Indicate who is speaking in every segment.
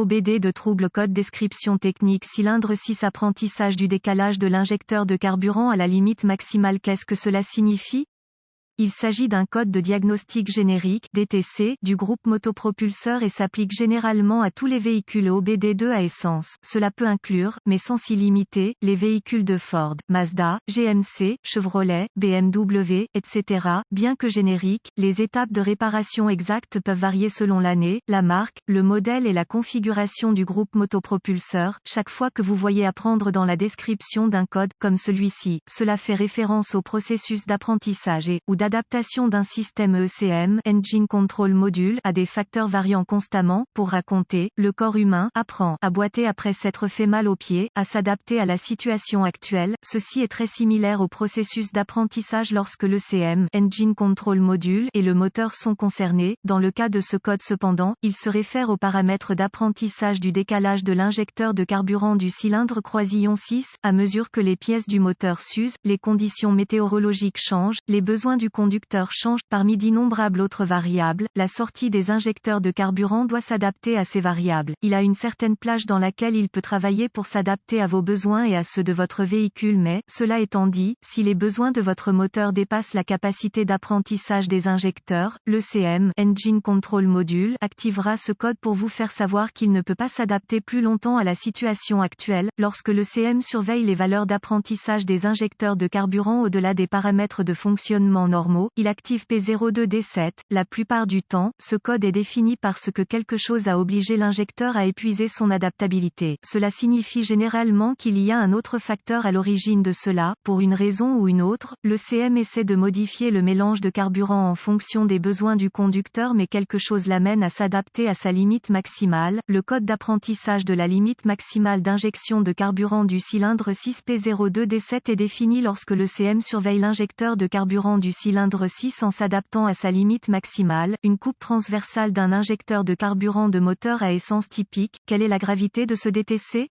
Speaker 1: OBD de trouble code description technique cylindre 6 apprentissage du décalage de l'injecteur de carburant à la limite maximale. Qu'est-ce que cela signifie? Il s'agit d'un code de diagnostic générique (DTC) du groupe motopropulseur et s'applique généralement à tous les véhicules OBD2 à essence. Cela peut inclure, mais sans s'y limiter, les véhicules de Ford, Mazda, GMC, Chevrolet, BMW, etc. Bien que génériques, les étapes de réparation exactes peuvent varier selon l'année, la marque, le modèle et la configuration du groupe motopropulseur. Chaque fois que vous voyez apprendre dans la description d'un code comme celui-ci, cela fait référence au processus d'apprentissage et ou d'adaptation d'un système ECM, Engine Control Module, à des facteurs variant constamment. Pour raconter, le corps humain apprend à boiter après s'être fait mal aux pieds, à s'adapter à la situation actuelle. Ceci est très similaire au processus d'apprentissage lorsque l'ECM, Engine Control Module, et le moteur sont concernés. Dans le cas de ce code cependant, il se réfère aux paramètres d'apprentissage du décalage de l'injecteur de carburant du cylindre croisillon 6. À mesure que les pièces du moteur s'usent, les conditions météorologiques changent, les besoins du conducteur change. Parmi d'innombrables autres variables, la sortie des injecteurs de carburant doit s'adapter à ces variables. Il a une certaine plage dans laquelle il peut travailler pour s'adapter à vos besoins et à ceux de votre véhicule, mais, cela étant dit, si les besoins de votre moteur dépassent la capacité d'apprentissage des injecteurs, l'ECM, Engine Control Module, activera ce code pour vous faire savoir qu'il ne peut pas s'adapter plus longtemps à la situation actuelle. Lorsque l'ECM surveille les valeurs d'apprentissage des injecteurs de carburant au-delà des paramètres de fonctionnement normaux, il active P02D7. La plupart du temps, ce code est défini parce que quelque chose a obligé l'injecteur à épuiser son adaptabilité. Cela signifie généralement qu'il y a un autre facteur à l'origine de cela. Pour une raison ou une autre, l'ECM essaie de modifier le mélange de carburant en fonction des besoins du conducteur, mais quelque chose l'amène à s'adapter à sa limite maximale. Le code d'apprentissage de la limite maximale d'injection de carburant du cylindre 6 P02D7 est défini lorsque l'ECM surveille l'injecteur de carburant du cylindre 6 en s'adaptant à sa limite maximale. Une coupe transversale d'un injecteur de carburant de moteur à essence typique. Quelle est la gravité de ce DTC?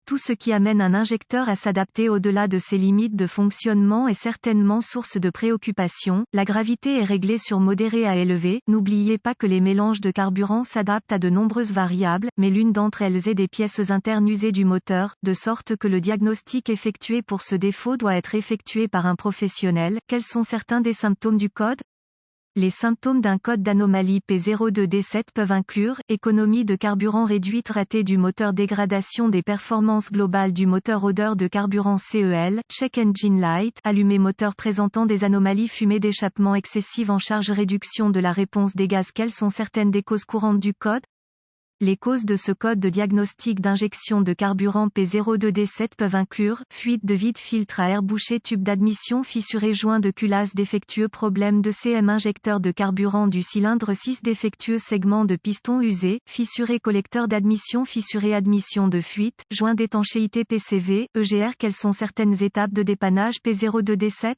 Speaker 1: Tout ce qui amène un injecteur à s'adapter au-delà de ses limites de fonctionnement est certainement source de préoccupation. La gravité est réglée sur modéré à élevé. N'oubliez pas que les mélanges de carburant s'adaptent à de nombreuses variables, mais l'une d'entre elles est des pièces internes usées du moteur, de sorte que le diagnostic effectué pour ce défaut doit être effectué par un professionnel. Quels sont certains des symptômes du code? Les symptômes d'un code d'anomalie P02D7 peuvent inclure économie de carburant réduite, ratée du moteur, dégradation des performances globales du moteur, odeur de carburant CEL, check engine light, allumé moteur présentant des anomalies, fumée d'échappement excessive en charge, réduction de la réponse des gaz. Quelles sont certaines des causes courantes du code? Les causes de ce code de diagnostic d'injection de carburant P02D7 peuvent inclure fuite de vide, filtre à air bouché, tube d'admission fissuré, joint de culasse défectueux, problème de CM, injecteur de carburant du cylindre 6 défectueux, segment de piston usé, fissuré, collecteur d'admission fissuré, admission de fuite, joint d'étanchéité PCV, EGR. Quelles sont certaines étapes de dépannage P02D7?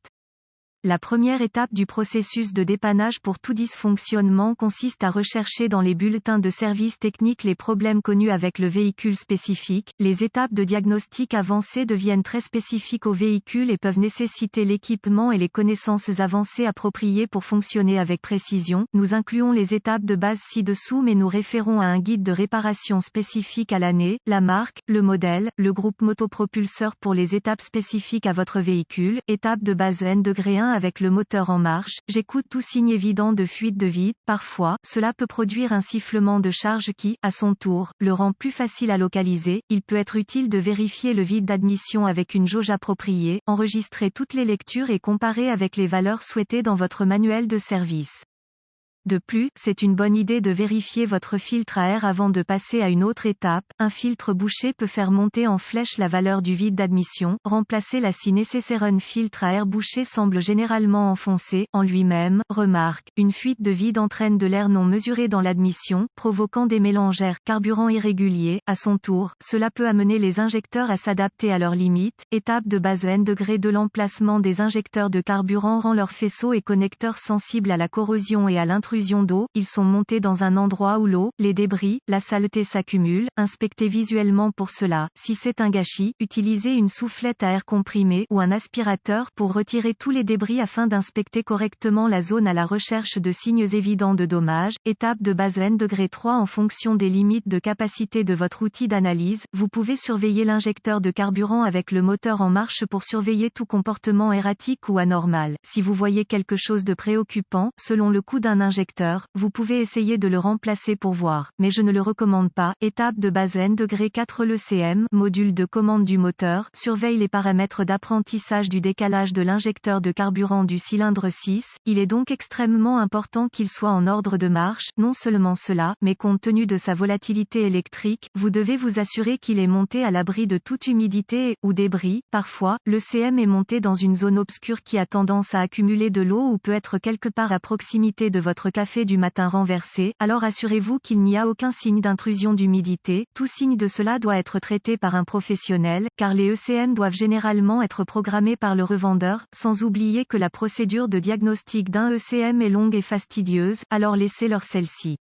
Speaker 1: La première étape du processus de dépannage pour tout dysfonctionnement consiste à rechercher dans les bulletins de service technique les problèmes connus avec le véhicule spécifique. Les étapes de diagnostic avancées deviennent très spécifiques au véhicule et peuvent nécessiter l'équipement et les connaissances avancées appropriées pour fonctionner avec précision. Nous incluons les étapes de base ci-dessous, mais nous référons à un guide de réparation spécifique à l'année, la marque, le modèle, le groupe motopropulseur pour les étapes spécifiques à votre véhicule. Étape de base N-1 avec le moteur en marche. J'écoute tout signe évident de fuite de vide. Parfois, cela peut produire un sifflement de charge qui, à son tour, le rend plus facile à localiser. Il peut être utile de vérifier le vide d'admission avec une jauge appropriée, enregistrer toutes les lectures et comparer avec les valeurs souhaitées dans votre manuel de service. De plus, c'est une bonne idée de vérifier votre filtre à air avant de passer à une autre étape. Un filtre bouché peut faire monter en flèche la valeur du vide d'admission. Remplacer la si nécessaire. Un filtre à air bouché semble généralement enfoncé en lui-même. Remarque, une fuite de vide entraîne de l'air non mesuré dans l'admission, provoquant des mélanges air-carburant irréguliers. À son tour, cela peut amener les injecteurs à s'adapter à leurs limites. Étape de base N-degré de l'emplacement des injecteurs de carburant rend leurs faisceaux et connecteurs sensibles à la corrosion et à l'intrusion d'intrusion d'eau, ils sont montés dans un endroit où l'eau, les débris, la saleté s'accumulent, inspectez visuellement pour cela. Si c'est un gâchis, utilisez une soufflette à air comprimé ou un aspirateur pour retirer tous les débris afin d'inspecter correctement la zone à la recherche de signes évidents de dommages. Étape de base N-3 en fonction des limites de capacité de votre outil d'analyse, vous pouvez surveiller l'injecteur de carburant avec le moteur en marche pour surveiller tout comportement erratique ou anormal. Si vous voyez quelque chose de préoccupant, selon le coût d'un injecteur, vous pouvez essayer de le remplacer pour voir, mais je ne le recommande pas. Étape de base N-4 Le CM, module de commande du moteur, surveille les paramètres d'apprentissage du décalage de l'injecteur de carburant du cylindre 6, il est donc extrêmement important qu'il soit en ordre de marche. Non seulement cela, mais compte tenu de sa volatilité électrique, vous devez vous assurer qu'il est monté à l'abri de toute humidité ou débris. Parfois, le CM est monté dans une zone obscure qui a tendance à accumuler de l'eau ou peut être quelque part à proximité de votre café du matin renversé, alors assurez-vous qu'il n'y a aucun signe d'intrusion d'humidité. Tout signe de cela doit être traité par un professionnel, car les ECM doivent généralement être programmés par le revendeur, sans oublier que la procédure de diagnostic d'un ECM est longue et fastidieuse, alors laissez-leur celle-ci.